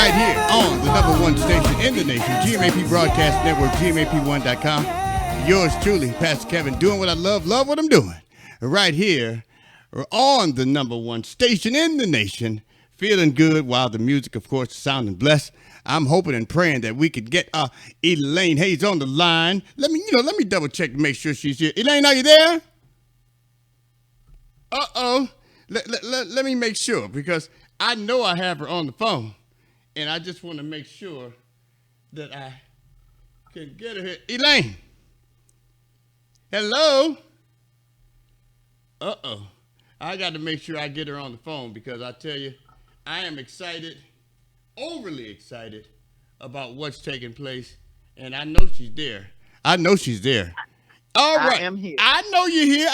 right here on the number one station in the nation, GMAP Broadcast Network, GMAP1.com. Yours truly, Pastor Kevin, doing what I love what I'm doing. Right here on the number one station in the nation, feeling good while the music, of course, is sounding blessed. I'm hoping and praying that we could get Elaine Hayes on the line. Let me double check to make sure she's here. Elaine, are you there? Let me make sure, because I know I have her on the phone, and I just want to make sure that I can get her here. Elaine. Hello? I got to make sure I get her on the phone, because I tell you, I am excited, overly excited about what's taking place, and I know she's there. All right. I am here. I know you're here.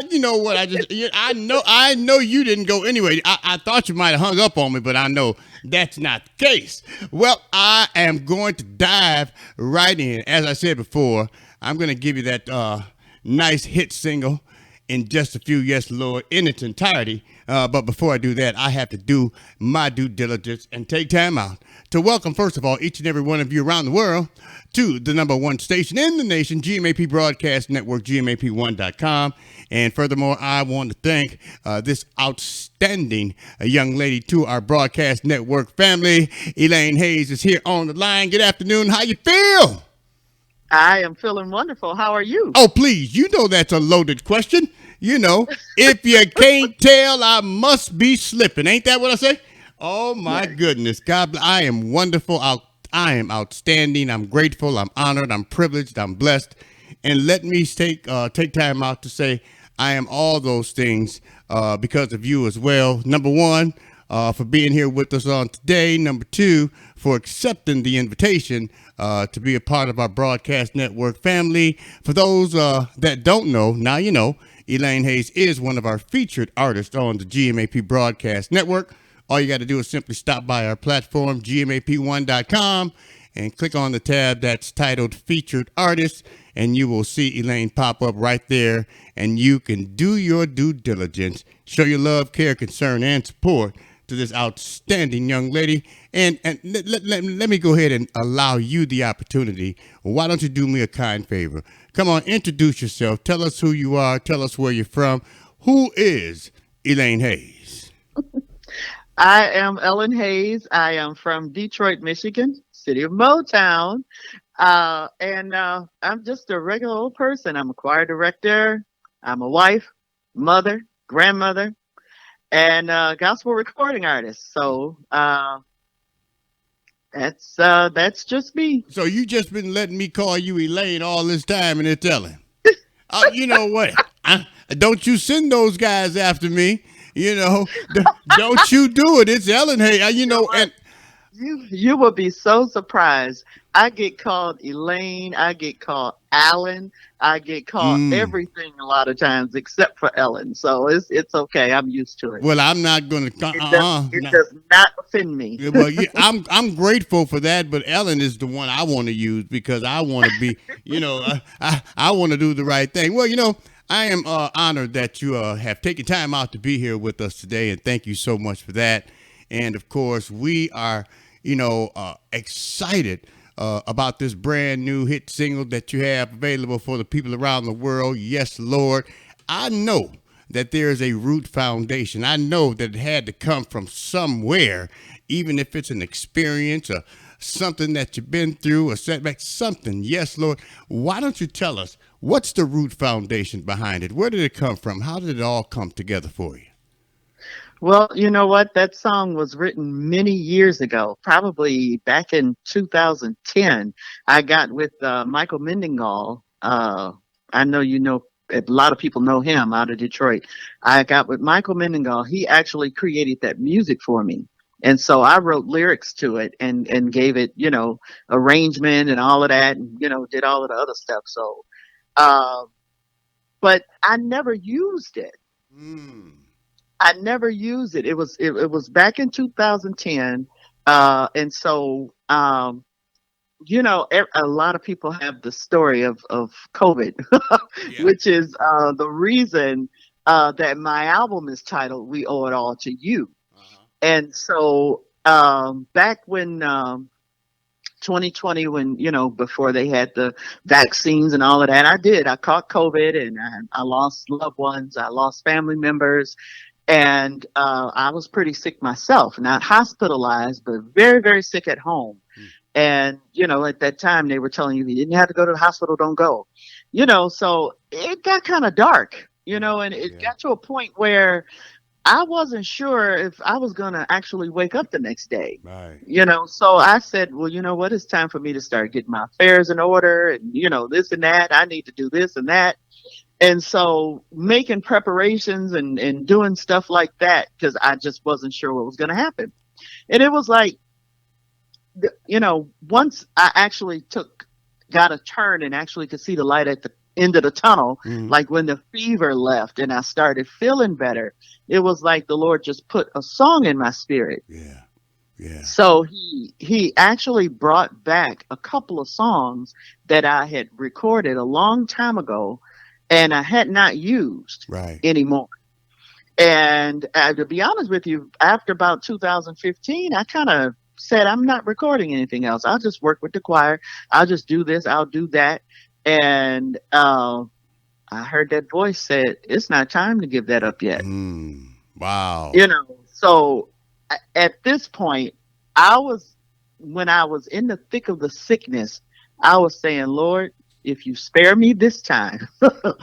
You know what? I know you didn't go anyway. I thought you might have hung up on me, but I know that's not the case. Well, I am going to dive right in. As I said before, I'm going to give you that nice hit single in just a few, yes, Lord, in its entirety. But before I do that, I have to do my due diligence and take time out to welcome, first of all, each and every one of you around the world to the number one station in the nation, GMAP Broadcast Network, GMAP1.com. And furthermore, I want to thank this outstanding young lady to our broadcast network family. Elaine Hayes is here on the line. Good afternoon. How you feel? I am feeling wonderful. How are you? Oh, please. You know that's a loaded question. You know, if you can't tell, I must be slipping. Ain't that what I say? Oh, my goodness. God, I am wonderful. I am outstanding. I'm grateful. I'm honored. I'm privileged. I'm blessed. And let me take time out to say I am all those things because of you as well. Number one, for being here with us on today. Number two, for accepting the invitation to be a part of our broadcast network family. For those that don't know, now you know, Elaine Hayes is one of our featured artists on the GMAP Broadcast Network. All you got to do is simply stop by our platform, GMAP1.com, and click on the tab that's titled Featured Artists, and you will see Elaine pop up right there, and you can do your due diligence, show your love, care, concern, and support to this outstanding young lady. And let me go ahead and allow you the opportunity. Why don't you do me a kind favor? Come on, introduce yourself. Tell us who you are. Tell us where you're from. Who is Elaine Hayes? I am Ellen Hayes. I am from Detroit, Michigan, city of Motown. And I'm just a regular old person. I'm a choir director. I'm a wife, mother, grandmother, and gospel recording artist. So that's just me. So you just been letting me call you Elaine all this time, and it's Ellen. You know what? Don't you send those guys after me. You know, don't you do it. It's Ellen. Hey, you know, and You will be so surprised. I get called Elaine. I get called Alan. I get called everything a lot of times except for Ellen. So it's okay. I'm used to it. Well, I'm not going to. It does not offend me. Well, yeah, I'm grateful for that, but Ellen is the one I want to use because I want to be. You know, I want to do the right thing. Well, you know, I am honored that you have taken time out to be here with us today, and thank you so much for that. And of course, we are, excited about this brand new hit single that you have available for the people around the world. Yes, Lord. I know that there is a root foundation. I know that it had to come from somewhere, even if it's an experience or something that you've been through, a setback, something. Yes, Lord. Why don't you tell us what's the root foundation behind it? Where did it come from? How did it all come together for you? Well, you know what? That song was written many years ago, probably back in 2010. I got with Michael Mendenhall. I know you know a lot of people know him out of Detroit. I got with Michael Mendenhall. He actually created that music for me. And so I wrote lyrics to it and gave it, arrangement and all of that, and, did all of the other stuff. So, but I never used it. I never used it. It was back in 2010, and so a lot of people have the story of COVID, Yeah. which is the reason that my album is titled "We Owe It All to You." Uh-huh. And so back when 2020, when before they had the vaccines and all of that, I caught COVID, and I lost loved ones, I lost family members, and I was pretty sick myself, not hospitalized, but very, very sick at home. Mm. And at that time they were telling you didn't have to go to the hospital, don't go. So it got kind of dark, Yeah. and it Yeah. got to a point where I wasn't sure if I was going to actually wake up the next day. Right. So I said, well, you know what? It's time for me to start getting my affairs in order, and, this and that. I need to do this and that. And so making preparations and doing stuff like that, because I just wasn't sure what was going to happen. And it was like, once I actually got a turn and actually could see the light at the end of the tunnel, Mm. like when the fever left and I started feeling better, it was like the Lord just put a song in my spirit. Yeah. Yeah. So he actually brought back a couple of songs that I had recorded a long time ago and I had not used Right. anymore. And to be honest with you, after about 2015, I kind of said, I'm not recording anything else. I'll just work with the choir. I'll just do this. I'll do that. And I heard that voice said, it's not time to give that up yet. Mm. Wow. So at this point, when I was in the thick of the sickness, I was saying, Lord, if you spare me this time,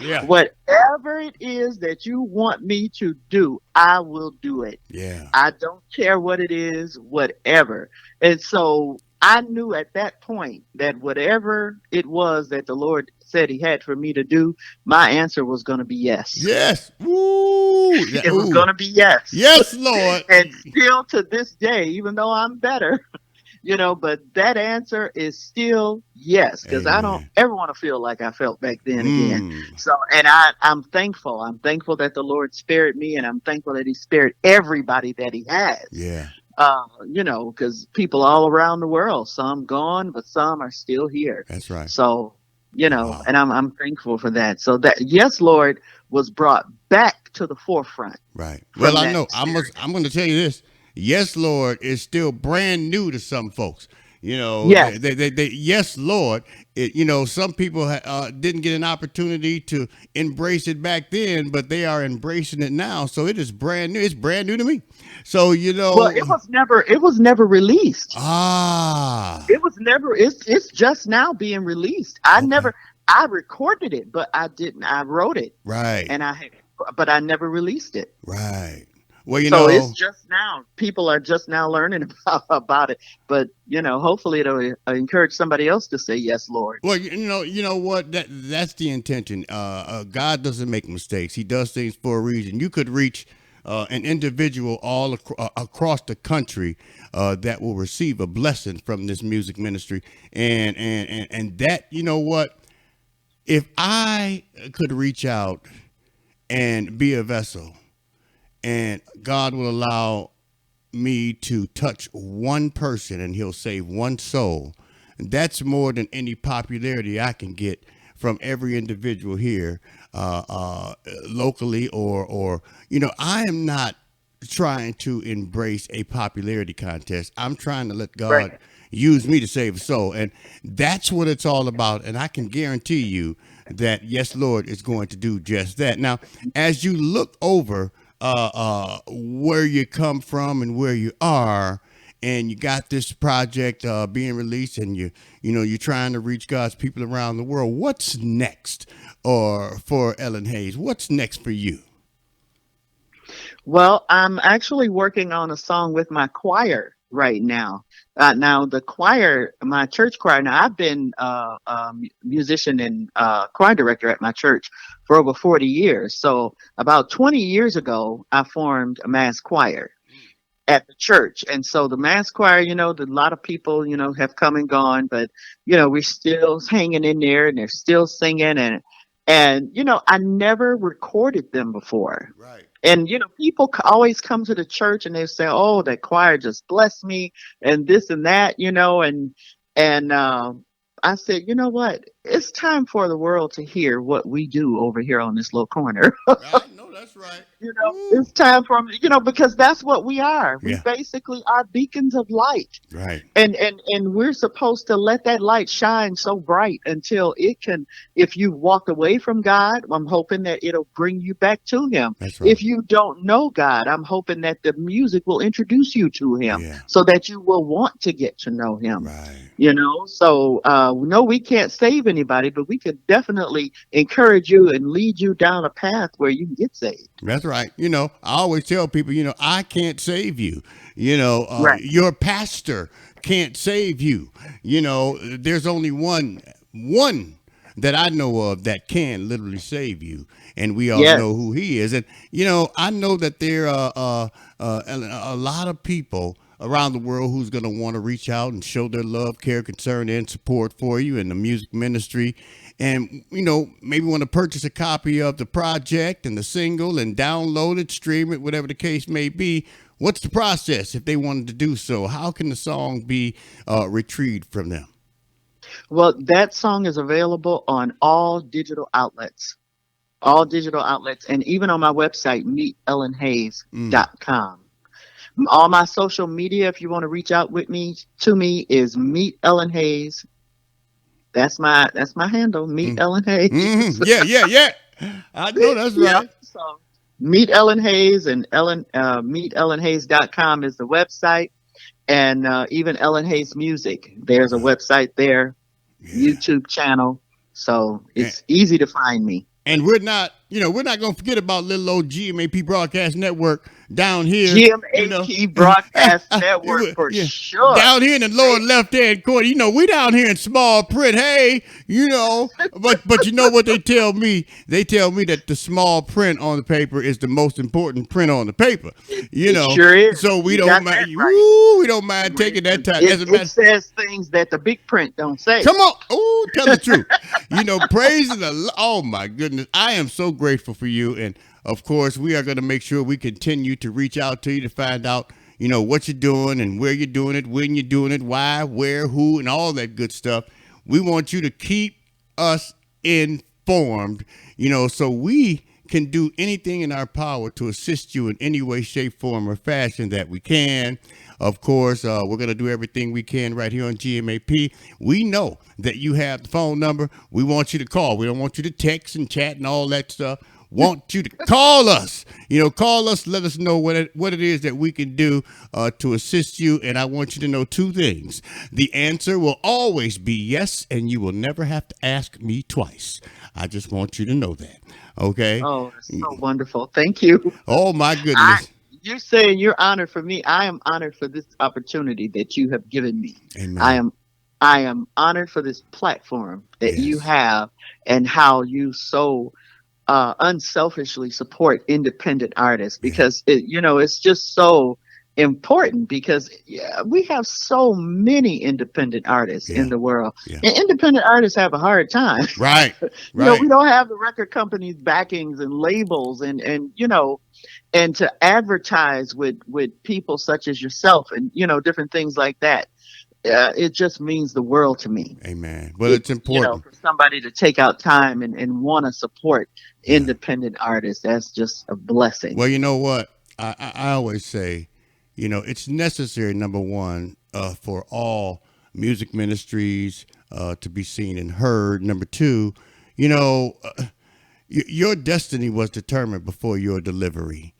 Yeah. whatever it is that you want me to do, I will do it. Yeah. I don't care what it is, whatever. And so I knew at that point that whatever it was that the Lord said he had for me to do, my answer was going to be yes. Yes. Ooh. Yeah. It was Ooh. going to be yes. Yes, Lord. And still to this day, even though I'm better, but that answer is still yes, because I don't Amen. ever want to feel like I felt back then again. Mm. So, and I'm thankful. I'm thankful that the Lord spared me, and I'm thankful that he spared everybody that he has. Yeah. Because people all around the world, some gone, but some are still here. That's right. So, Wow. and I'm thankful for that. So that yes, Lord was brought back to the forefront Right. Well, from I that know. experience. I'm going to tell you this. Yes, Lord is still brand new to some folks. Yes. Yes, Lord. Some people didn't get an opportunity to embrace it back then, but they are embracing it now. So it is brand new. It's brand new to me. So, Well, it was never released. ah, It was never it's just now being released. okay. I recorded it, but I didn't. I wrote it Right. and but I never released it. Right. Well, So it's just now. People are just now learning about it. But, hopefully it'll encourage somebody else to say yes, Lord. Well, you know what? That's the intention. God doesn't make mistakes. He does things for a reason. You could reach an individual across the country that will receive a blessing from this music ministry, and that what? If I could reach out and be a vessel, and God will allow me to touch one person and he'll save one soul, that's more than any popularity I can get from every individual here, locally, or I am not trying to embrace a popularity contest. I'm trying to let Right. God use me to save a soul, and that's what it's all about. And I can guarantee you that yes, Lord is going to do just that. Now, as you look over where you come from and where you are, and you got this project being released, and you're trying to reach God's people around the world. What's next, or for Ellen Hayes? What's next for you? Well, I'm actually working on a song with my choir right now. Now, the choir, my church choir. Now, I've been musician and choir director at my church for over 40 years. So, about 20 years ago, I formed a mass choir at the church. And so the mass choir, a lot of people, have come and gone, but we're still hanging in there and they're still singing, and I never recorded them before. Right. And people always come to the church and they say, "Oh, that choir just blessed me," and this and that, and I said, you know what? it's time for the world to hear what we do over here on this little corner. I know that's right. Ooh. It's time for 'em, because that's what we are. We Yeah, basically are beacons of light. right. And we're supposed to let that light shine so bright until it can, if you walked away from God, I'm hoping that it'll bring you back to him. That's right. If you don't know God, I'm hoping that the music will introduce you to him Yeah, so that you will want to get to know him. right. So no, we can't save anybody, but we could definitely encourage you and lead you down a path where you can get saved. That's right. I always tell people, I can't save you. Right. Your pastor can't save you. There's only one that I know of that can literally save you, and we all know Yes. who he is. And I know that there are a lot of people around the world who's going to want to reach out and show their love, care, concern, and support for you in the music ministry. And, maybe want to purchase a copy of the project and the single and download it, stream it, whatever the case may be. What's the process if they wanted to do so? How can the song be retrieved from them? Well, that song is available on all digital outlets, and even on my website, Mm, meetellenhayes.com. All my social media, if you want to reach out with me to me, is Meet Ellen Hayes. That's my handle, Meet mm, Ellen Hayes. Yeah, yeah, yeah. I know that's Yep. right. So Meet Ellen Hayes and meetellenhayes.com is the website. And even Ellen Hayes Music, there's a website there, Yeah. YouTube channel. So And, it's easy to find me. and we're not going to forget about little old GMAP Broadcast Network down here, you know. GMAP Broadcast Network for Yeah. sure. Down here in the lower They, left hand corner, we down here in small print. Hey, but you know what they tell me? They tell me that the small print on the paper is the most important print on the paper. it sure So is. we You don't got mind. that right. We don't mind taking that time. As a It matter, says things that the big print don't say. come on. Oh, tell the truth. Praising oh my goodness. I am so grateful for you. And of course, we are going to make sure we continue to reach out to you to find out, what you're doing and where you're doing it, when you're doing it, why, where, who, and all that good stuff. We want you to keep us informed, so we can do anything in our power to assist you in any way, shape, form, or fashion that we can. Of course, we're going to do everything we can right here on GMAP. We know that you have the phone number. We want you to call. We don't want you to text and chat and all that stuff. Want you to call us. Call us. Let us know what it is that we can do to assist you. And I want you to know two things. The answer will always be yes, and you will never have to ask me twice. I just want you to know that. Okay? Oh, that's so wonderful. Thank you. Oh, my I, goodness. you're saying you're honored for me. I am honored for this opportunity that you have given me. I Amen. am I am honored for this platform that you Yes. have and how you so unselfishly support independent artists Yeah. because it's just so important because we have so many independent artists in Yeah. the world, Yeah. and independent artists have a hard time. Right. We Right. don't have the record companies backings and labels and to advertise with people such as yourself and different things like that. It just means the world to me. Amen. Well, it's important. For somebody to take out time and want to support Yeah. independent artists, that's just a blessing. Well, you know what? I always say, it's necessary, number one, for all music ministries to be seen and heard. Number two, you know, uh, your destiny was determined before your delivery.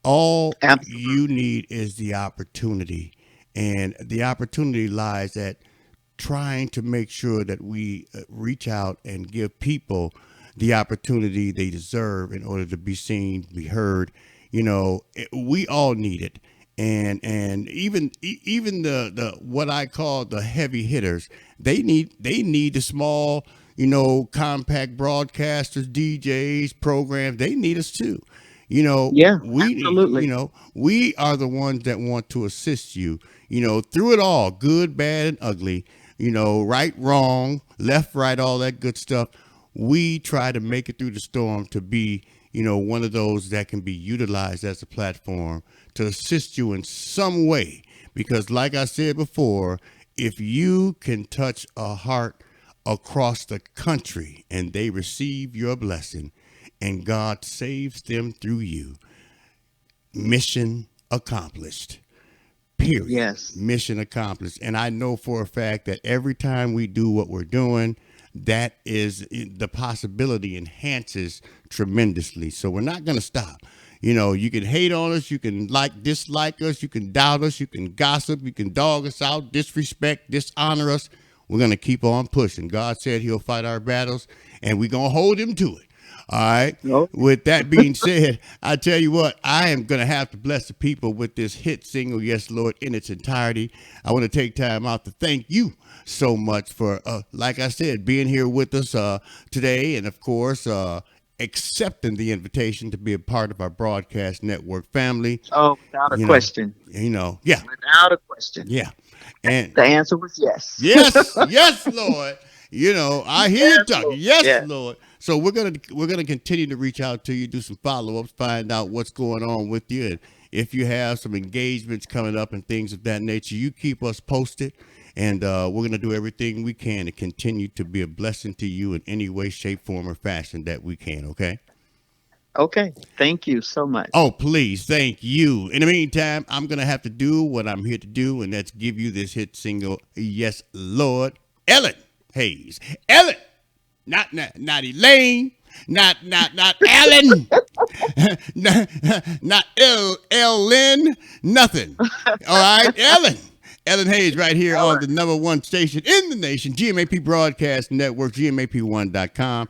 All you Absolutely. need is the opportunity. And the opportunity lies at trying to make sure that we reach out and give people the opportunity they deserve in order to be seen, be heard. We all need it, and even the what I call the heavy hitters, they need the small, compact broadcasters, DJs, programs. They need us too. Yeah, We absolutely. we are the ones that want to assist you, through it all, good, bad, and ugly, right, wrong, left, right, all that good stuff. We try to make it through the storm to be, one of those that can be utilized as a platform to assist you in some way. Because, like I said before, if you can touch a heart across the country and they receive your blessing and God saves them through you. Mission accomplished. Period. Yes. Mission accomplished. And I know for a fact that every time we do what we're doing, that is the possibility enhances tremendously. So we're not going to stop. You know, you can hate on us, you can dislike us, you can doubt us, you can gossip, you can dog us out, disrespect, dishonor us. We're going to keep on pushing. God said he'll fight our battles, and we're going to hold him to it. All right. Nope. With that being said, I tell you what, I am going to have to bless the people with this hit single, Yes, Lord, in its entirety. I want to take time out to thank you so much for, like I said, being here with us today. And, of course, accepting the invitation to be a part of our broadcast network family. Oh, without a question. Yeah. Without a question. Yeah. And the answer was yes. Yes, Lord. I hear you talking. Yes, Lord. So we're gonna continue to reach out to you, do some follow-ups, find out what's going on with you. And if you have some engagements coming up and things of that nature, you keep us posted. And we're going to do everything we can to continue to be a blessing to you in any way, shape, form, or fashion that we can, okay? Okay. Thank you so much. Oh, please. Thank you. In the meantime, I'm going to have to do what I'm here to do, and that's give you this hit single, Yes, Lord. Ellen Hayes. Ellen. Not Elaine. Not Ellen. not Ellen. Nothing. All right, Ellen. Ellen Hayes right here on the #1 station in the nation, GMAP Broadcast Network, GMAP1.com.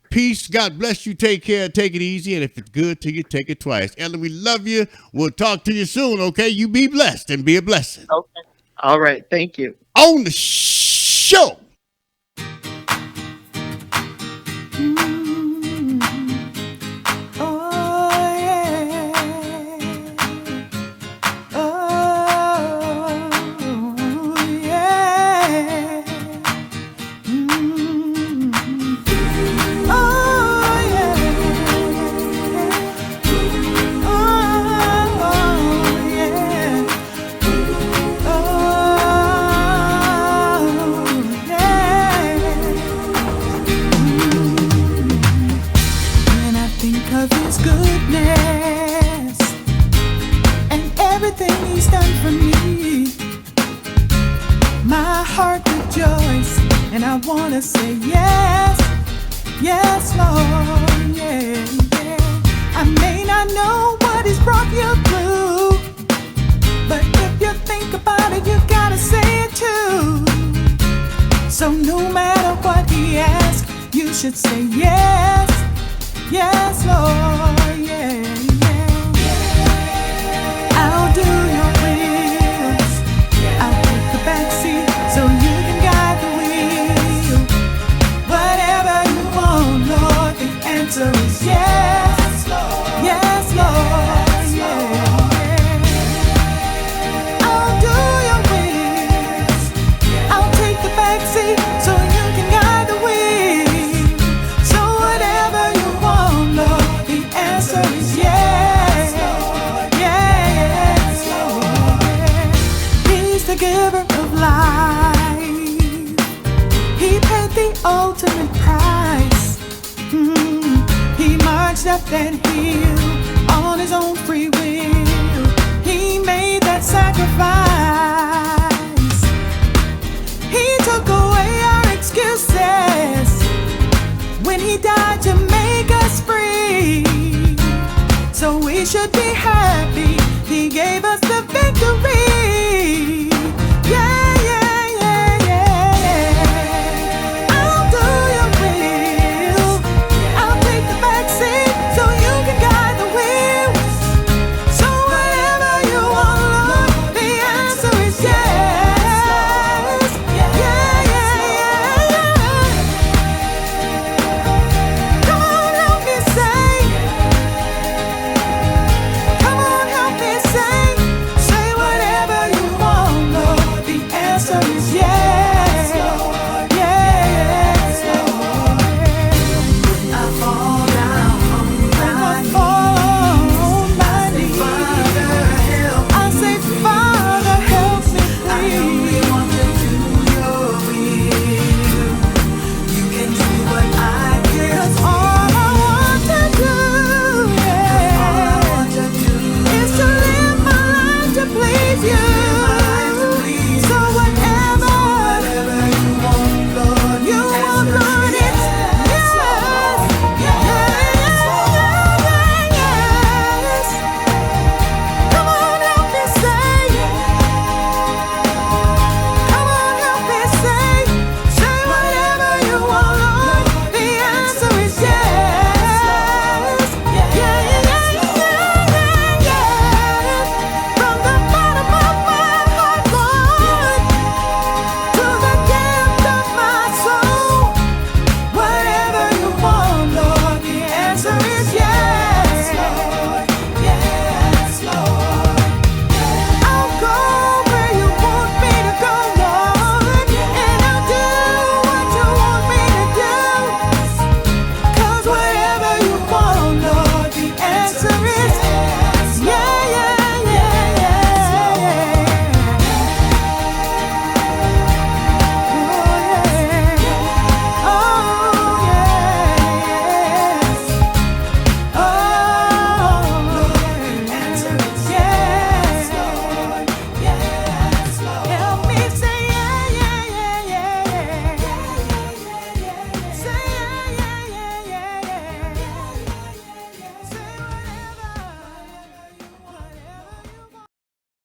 Peace. God bless you. Take care. Take it easy. And if it's good to you, take it twice. Ellen, we love you. We'll talk to you soon, okay? You be blessed and be a blessing. Okay. All right. Thank you. On the show. And I wanna say yes, yes, Lord, yeah, yeah. I may not know what He's brought you through, but if you think about it, you gotta say it too. So no matter what He asks, you should say yes, yes, Lord, yeah, yeah. I'll do Your wills. I'll take the back seat so You can guide the wheel. Whatever You want, Lord, the answer is yes, Lord, yes, Lord, yeah. I'll do Your wills. I'll take the back seat so You can guide the wheel. So whatever You want, Lord, the answer is yes, yes, Lord. He's the giver of life. He paid the ultimate price. He marched up that hill on His own free will. He made that sacrifice. He took away our excuses when He died to make us free. So we should be happy He gave us the victory.